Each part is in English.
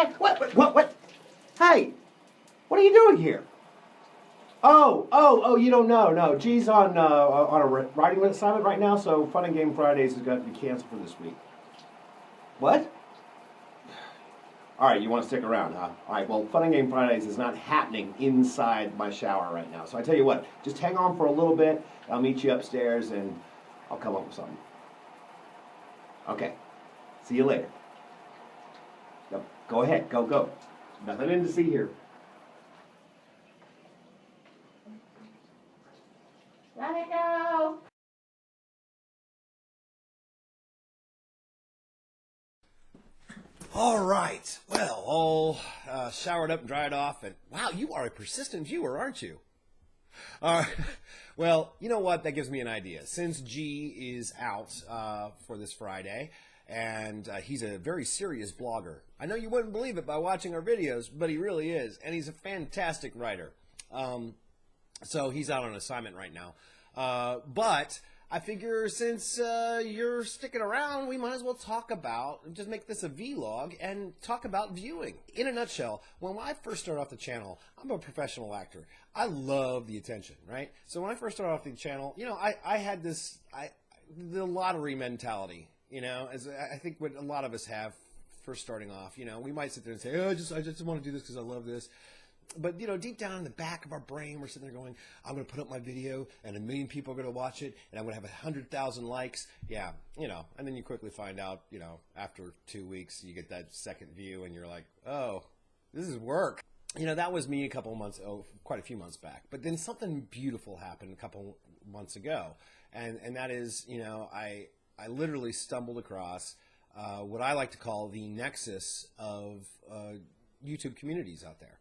What? Hey, what are you doing here? Oh, you don't know. No, G's on a writing assignment right now, so Fun and Game Fridays has got to be canceled for this week. What? All right, you want to stick around, huh? All right, well, Fun and Game Fridays is not happening inside my shower right now. So I tell you what, just hang on for a little bit. I'll meet you upstairs, and I'll come up with something. Okay, see you later. No, go ahead, go. Nothing in to see here. Let it go. All right. Well, all showered up and dried off, and wow, you are a persistent viewer, aren't you? Well, you know what? That gives me an idea. Since G is out for this Friday, and he's a very serious blogger. I know you wouldn't believe it by watching our videos, but he really is, and he's a fantastic writer. So he's out on assignment right now. But I figure since you're sticking around, we might as well talk about, just make this a vlog and talk about viewing. In a nutshell, when I first started off the channel, I'm a professional actor. I love the attention, right? So when I first started off the channel, you know, I had the lottery mentality, you know, as I think what a lot of us have first starting off. You know, we might sit there and say, oh, I just want to do this because I love this. But, you know, deep down in the back of our brain, we're sitting there going, I'm going to put up my video, and 1 million people are going to watch it, and I'm going to have 100,000 likes. Yeah, you know, and then you quickly find out, you know, after 2 weeks, you get that second view, and you're like, oh, this is work. You know, that was me quite a few months back. But then something beautiful happened a couple months ago, and that is, you know, I literally stumbled across what I like to call the Nexus of YouTube communities out there.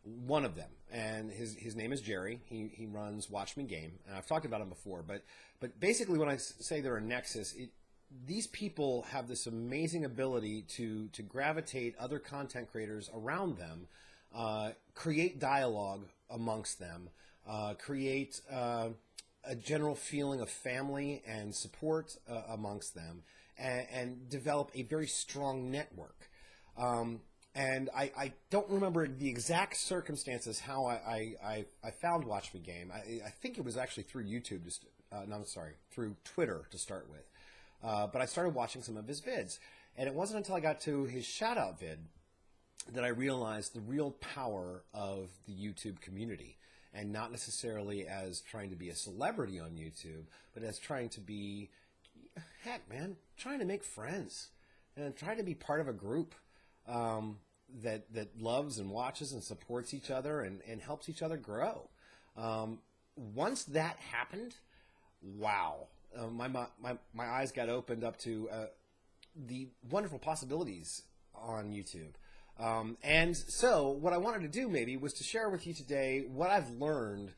One of them, and his name is Jerry. He runs Watchin Game, and I've talked about him before. But basically, when I say they're a nexus, these people have this amazing ability to gravitate other content creators around them, create dialogue amongst them, create a general feeling of family and support amongst them, and develop a very strong network. And I don't remember the exact circumstances how I found Watchin Game. I think it was actually through YouTube, through Twitter to start with. But I started watching some of his vids. And it wasn't until I got to his shout-out vid that I realized the real power of the YouTube community. And not necessarily as trying to be a celebrity on YouTube, but as trying to be, heck, man, trying to make friends. And trying to be part of a group. That loves and watches and supports each other and helps each other grow. Once that happened, wow, my eyes got opened up to the wonderful possibilities on YouTube. And so what I wanted to do maybe was to share with you today what I've learned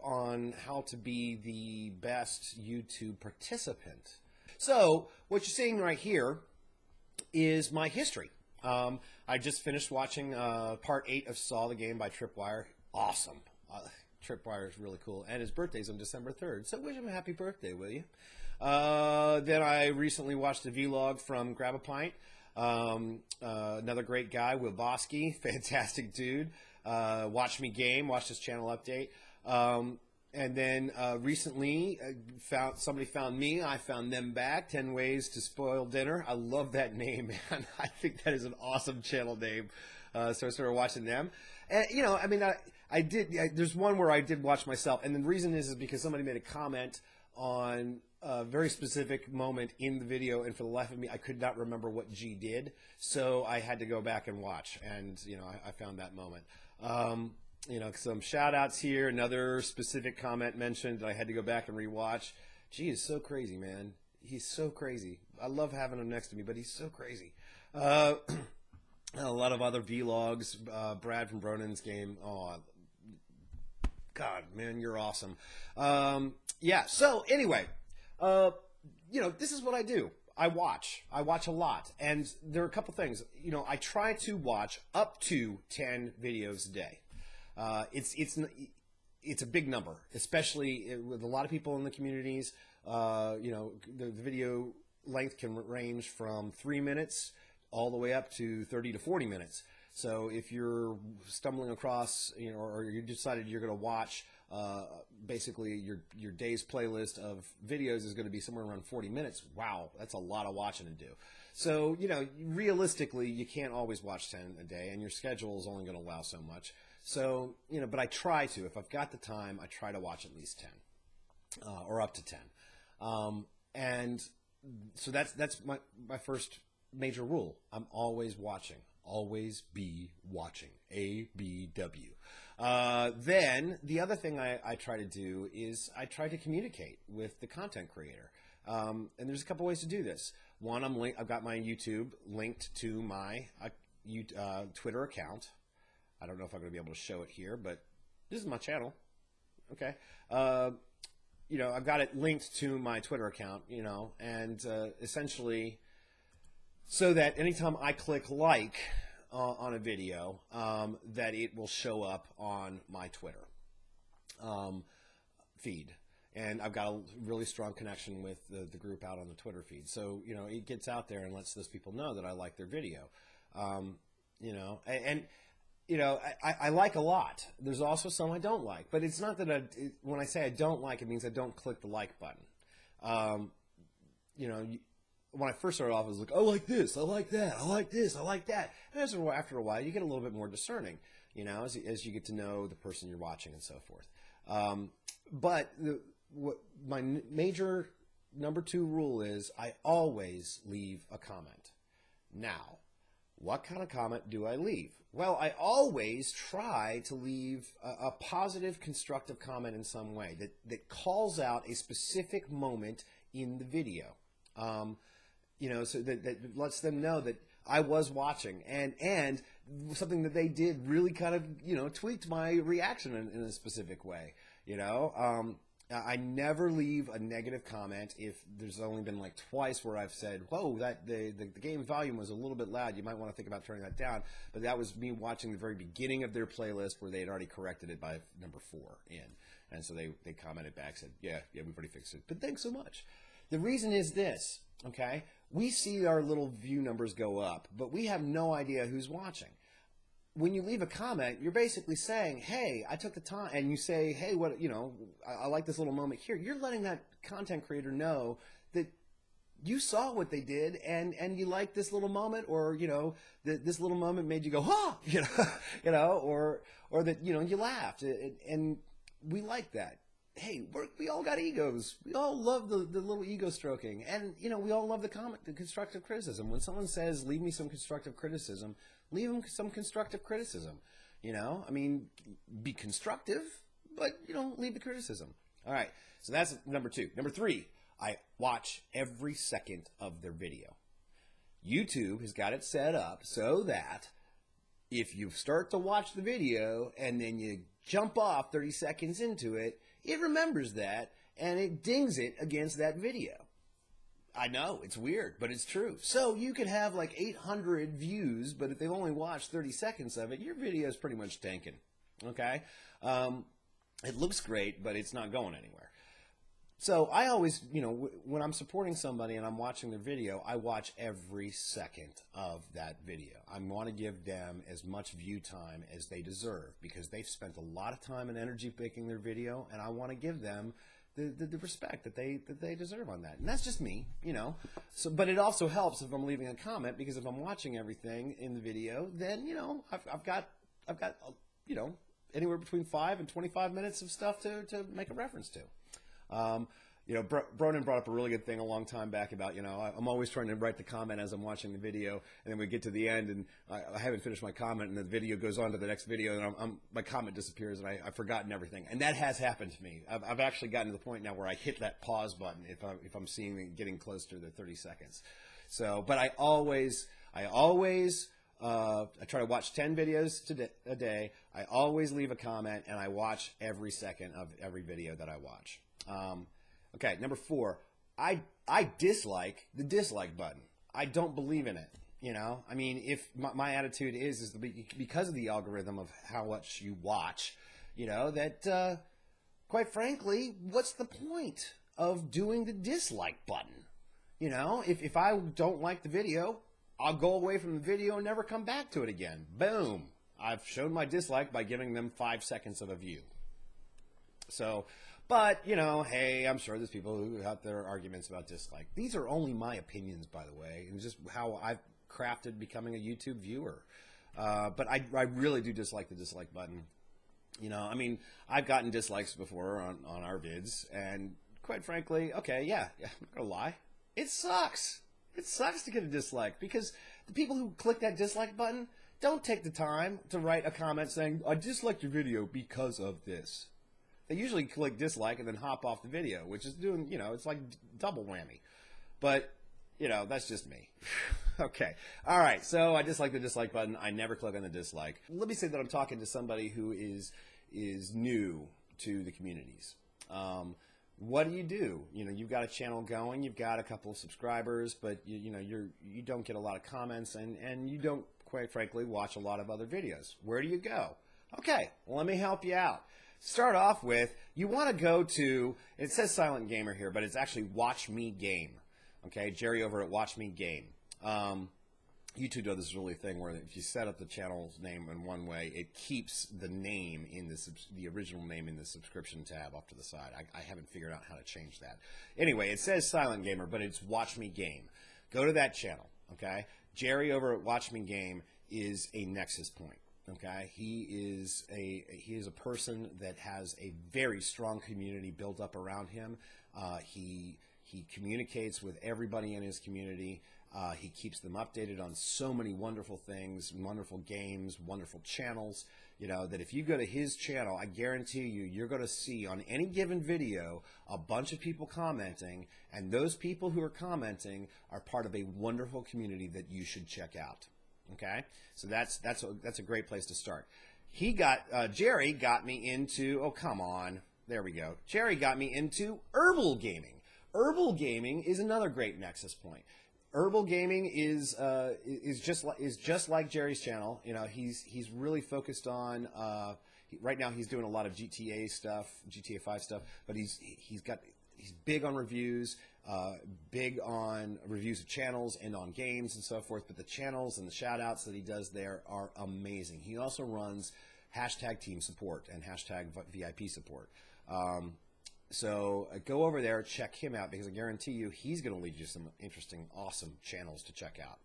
on how to be the best YouTube participant. So what you're seeing right here is my history. I just finished watching part 8 of Saw the Game by Tripwire. Awesome. Tripwire is really cool. And his birthday's on December 3rd, so wish him a happy birthday, will you? Then I recently watched a vlog from Grab a Pint. Another great guy, Wilbosky, fantastic dude. Watchin Game, watched his channel update. And then recently, somebody found me. I found them back. 10 Ways to Spoil Dinner. I love that name, man. I think that is an awesome channel name. So I started watching them. And, you know, I mean, there's one where I did watch myself. And the reason is because somebody made a comment on a very specific moment in the video. And for the life of me, I could not remember what G did. So I had to go back and watch. And, you know, I found that moment. You know, some shout outs here. Another specific comment mentioned that I had to go back and rewatch. Gee, he's so crazy, man. He's so crazy. I love having him next to me, but he's so crazy. A lot of other vlogs. Brad from Bronin's Game. Oh, God, man, you're awesome. Yeah, so anyway, you know, this is what I do. I watch a lot. And there are a couple things. You know, I try to watch up to 10 videos a day. It's a big number, especially with a lot of people in the communities. You know, the video length can range from 3 minutes all the way up to 30 to 40 minutes. So if you're stumbling across, or you decided you're going to watch, basically your day's playlist of videos is going to be somewhere around 40 minutes. Wow, that's a lot of watching to do. So, realistically, you can't always watch 10 a day, and your schedule is only going to allow so much. So, but I try to. If I've got the time, I try to watch at least 10, or up to 10. And so that's my first major rule. I'm always watching. Always be watching. ABW. Then the other thing I try to do is I try to communicate with the content creator. And there's a couple ways to do this. One, I've got my YouTube linked to my Twitter account. I don't know if I'm going to be able to show it here, but this is my channel. Okay. I've got it linked to my Twitter account, and essentially so that anytime I click like on a video, that it will show up on my Twitter feed. And I've got a really strong connection with the group out on the Twitter feed. So, it gets out there and lets those people know that I like their video. I like a lot. There's also some I don't like. But it's not that when I say I don't like, it means I don't click the like button. When I first started off, I was like, I like this, I like that, I like this, I like that. And after a while, you get a little bit more discerning, as you get to know the person you're watching and so forth. But my major number 2 rule is I always leave a comment. Now, what kind of comment do I leave? Well, I always try to leave a positive, constructive comment in some way that calls out a specific moment in the video. So that lets them know that I was watching, and something that they did really kind of, tweaked my reaction in a specific way. I never leave a negative comment if there's only been like twice where I've said, whoa, that the game volume was a little bit loud. You might want to think about turning that down. But that was me watching the very beginning of their playlist where they had already corrected it by number 4 in. And so they commented back, said, yeah, we've already fixed it. But thanks so much. The reason is this, okay? We see our little view numbers go up, but we have no idea who's watching. When you leave a comment, you're basically saying, hey, I took the time, and you say, hey, I like this little moment here. You're letting that content creator know that you saw what they did, and you like this little moment, or, this little moment made you go, huh, or that, you laughed, and we like that. Hey, we all got egos. We all love the little ego stroking. And, we all love the constructive criticism. When someone says, leave me some constructive criticism, leave them some constructive criticism. Be constructive, but, leave the criticism. All right, so that's number 2. Number 3, I watch every second of their video. YouTube has got it set up so that if you start to watch the video and then you jump off 30 seconds into it, it remembers that, and it dings it against that video. I know, it's weird, but it's true. So you could have like 800 views, but if they've only watched 30 seconds of it, your video is pretty much tanking, okay? It looks great, but it's not going anywhere. So I always, when I'm supporting somebody and I'm watching their video, I watch every second of that video. I want to give them as much view time as they deserve because they've spent a lot of time and energy making their video, and I want to give them the respect that they deserve on that. And that's just me, So, but it also helps if I'm leaving a comment, because if I'm watching everything in the video, then I've got anywhere between 5 and 25 minutes of stuff to make a reference to. Bronan brought up a really good thing a long time back about, I'm always trying to write the comment as I'm watching the video, and then we get to the end and I haven't finished my comment, and the video goes on to the next video, and my comment disappears, and I've forgotten everything. And that has happened to me. I've actually gotten to the point now where I hit that pause button if I'm seeing it getting close to the 30 seconds. So, but I try to watch 10 videos a day. I always leave a comment, and I watch every second of every video that I watch. Okay, number 4, I dislike the dislike button. I don't believe in it. If my attitude is because of the algorithm of how much you watch, that quite frankly, what's the point of doing the dislike button? If I don't like the video, I'll go away from the video and never come back to it again. Boom. I've shown my dislike by giving them 5 seconds of a view. So, but, you know, hey, I'm sure there's people who have their arguments about dislike. These are only my opinions, by the way. It's just how I've crafted becoming a YouTube viewer. But I really do dislike the dislike button. You know, I mean, I've gotten dislikes before on our vids, and quite frankly, okay, yeah, I'm not gonna lie, it sucks. It sucks to get a dislike, because the people who click that dislike button don't take the time to write a comment saying, I disliked your video because of this. They usually click dislike and then hop off the video, which is doing, you know, it's like double whammy. But, you know, that's just me. Okay. All right. So I dislike the dislike button. I never click on the dislike. Let me say that I'm talking to somebody who is new to the communities. What do? You know, you've got a channel going, you've got a couple of subscribers, but you don't get a lot of comments, and you don't, quite frankly, watch a lot of other videos. Where do you go? Okay, well, let me help you out. Start off with, you want to go to, it says Silent Gamer here, but it's actually Watch Me Game. Okay, Jerry over at Watch Me Game. YouTube does this really thing where if you set up the channel's name in one way, it keeps the name in the original name in the subscription tab off to the side. I haven't figured out how to change that. Anyway, it says Silent Gamer, but it's Watch Me Game. Go to that channel, okay? Jerry over at Watch Me Game is a Nexus point, okay? He is a person that has a very strong community built up around him. He communicates with everybody in his community. He keeps them updated on so many wonderful things, wonderful games, wonderful channels, you know, that if you go to his channel, I guarantee you, you're going to see on any given video a bunch of people commenting, and those people who are commenting are part of a wonderful community that you should check out. Okay? So that's a great place to start. Jerry got me into, oh, come on. There we go. Jerry got me into herbal gaming. Herbal gaming is another great Nexus point. Herbal gaming is just like Jerry's channel. You know, he's really focused on right now. He's doing a lot of GTA stuff, GTA 5 stuff, but he's big on reviews, big on reviews of channels and on games and so forth. But the channels and the shout outs that he does there are amazing. He also runs hashtag team support and hashtag VIP support. So go over there, check him out, because I guarantee you he's going to lead you some interesting, awesome channels to check out.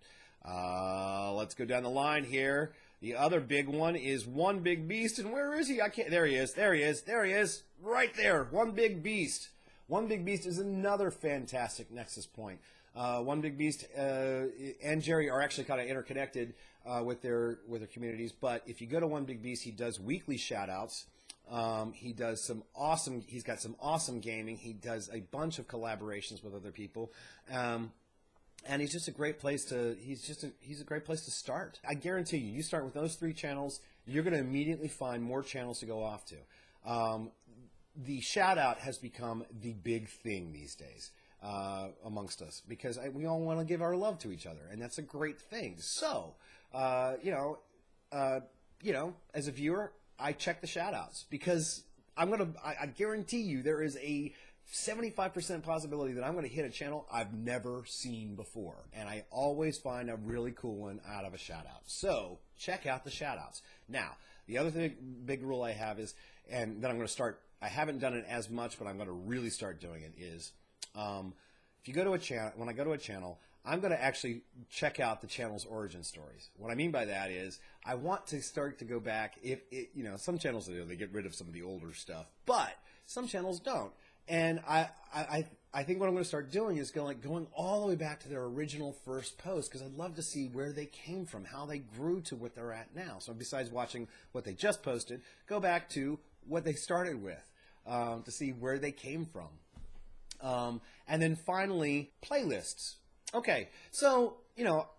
Let's go down the line here. The other big one is One Big Beast, and where is he? There he is. There he is. There he is. Right there. One Big Beast. One Big Beast is another fantastic Nexus point. One Big Beast and Jerry are actually kind of interconnected with their communities. But if you go to One Big Beast, he does weekly shout-outs. He does he's got some awesome gaming. He does a bunch of collaborations with other people. And he's just a great place he's a great place to start. I guarantee you start with those 3 channels, you're going to immediately find more channels to go off to. The shout out has become the big thing these days amongst us, because we all want to give our love to each other, and that's a great thing. So, as a viewer, I check the shout-outs, because I guarantee you there is a 75% possibility that I'm going to hit a channel I've never seen before, and I always find a really cool one out of a shout-out. So check out the shout-outs. Now, the other big rule I have is, and then I'm going to start, I haven't done it as much, but I'm going to really start doing it, is if you go to a channel, when I go to a channel, I'm going to actually check out the channel's origin stories. What I mean by that is I want to start to go back. Some channels they get rid of some of the older stuff, but some channels don't. And I think what I'm going to start doing is going all the way back to their original first post, because I'd love to see where they came from, how they grew to what they're at now. So besides watching what they just posted, go back to what they started with to see where they came from. And then finally, playlists. Okay, so,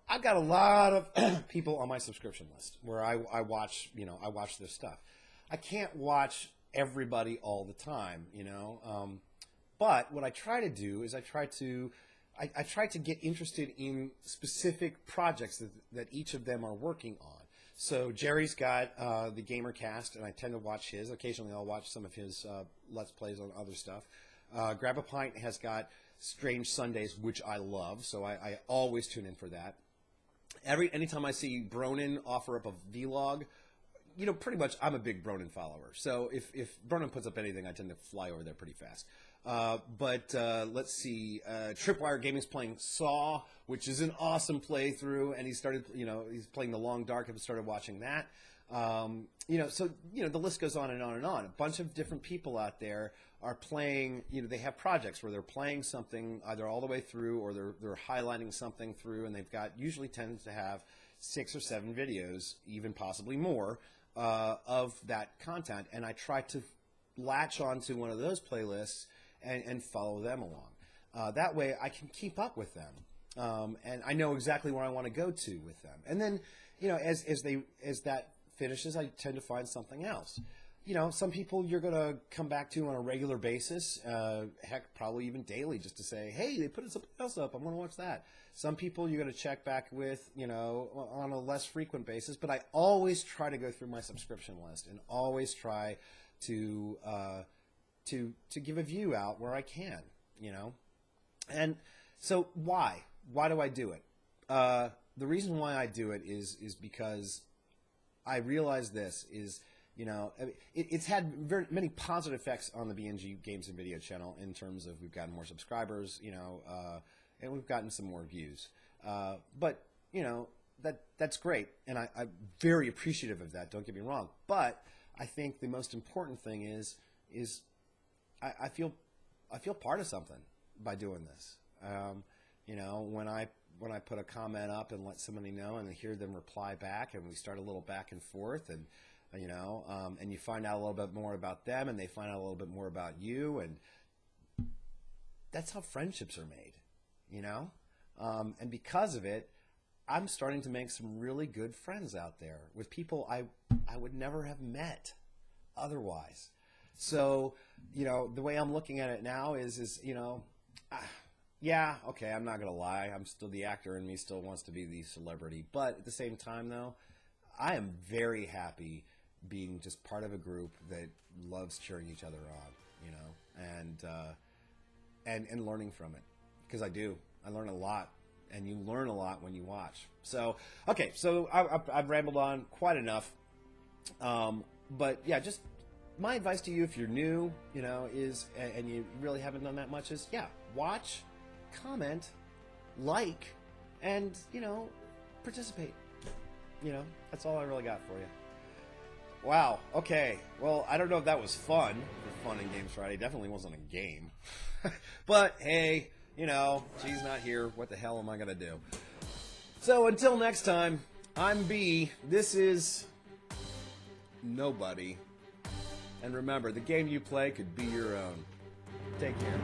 I've got a lot of people on my subscription list where I watch their stuff. I can't watch everybody all the time, but what I try to do is I try to get interested in specific projects that each of them are working on. So Jerry's got the Gamercast, and I tend to watch his. Occasionally I'll watch some of his Let's Plays on other stuff. Grab a Pint has got Strange Sundays, which I love, so I always tune in for that. anytime I see Bronin offer up a vlog, you know, pretty much I'm a big Bronin follower. So if Bronin puts up anything, I tend to fly over there pretty fast. But let's see, Tripwire Gaming's playing Saw, which is an awesome playthrough, and he's playing The Long Dark. I've started watching that. You know, so, you know, the list goes on and on and on. A bunch of different people out there are playing, you know, they have projects where they're playing something either all the way through or they're highlighting something through, and they've got, usually tends to have 6 or 7 videos, even possibly more, of that content. And I try to latch onto one of those playlists and follow them along. That way I can keep up with them. And I know exactly where I want to go to with them. And then, you know, as that finishes, I tend to find something else. You know, some people you're going to come back to on a regular basis, heck, probably even daily, just to say, hey, they put something else up, I'm going to watch that. Some people you're going to check back with, you know, on a less frequent basis, but I always try to go through my subscription list and always try to give a view out where I can, you know. And so why do I do it? The reason why I do it is because I realize this is, you know, it's had very many positive effects on the BNG Games and Video channel in terms of we've gotten more subscribers, you know, and we've gotten some more views. But, you know, that's great, and I'm very appreciative of that, don't get me wrong. But I think the most important thing is I feel part of something by doing this. You know, when I put a comment up and let somebody know and I hear them reply back and we start a little back and forth, and you know, and you find out a little bit more about them and they find out a little bit more about you, and that's how friendships are made, you know. And because of it, I'm starting to make some really good friends out there with people I would never have met otherwise. So, you know, the way I'm looking at it now is you know, yeah, okay, I'm not going to lie. I'm still, the actor in me still wants to be the celebrity. But at the same time, though, I am very happy being just part of a group that loves cheering each other on, you know, and learning from it. Because I do. I learn a lot. And you learn a lot when you watch. So, okay, so I've rambled on quite enough. But, yeah, just my advice to you if you're new, you know, is, and you really haven't done that much, is, yeah, watch, comment, like, and, you know, participate. You know, that's all I really got for you. Wow, okay. Well, I don't know if that was fun for Fun and Games Friday. Definitely wasn't a game. But, hey, you know, G's not here. What the hell am I going to do? So, until next time, I'm B. This is Nobody. And remember, the game you play could be your own. Take care.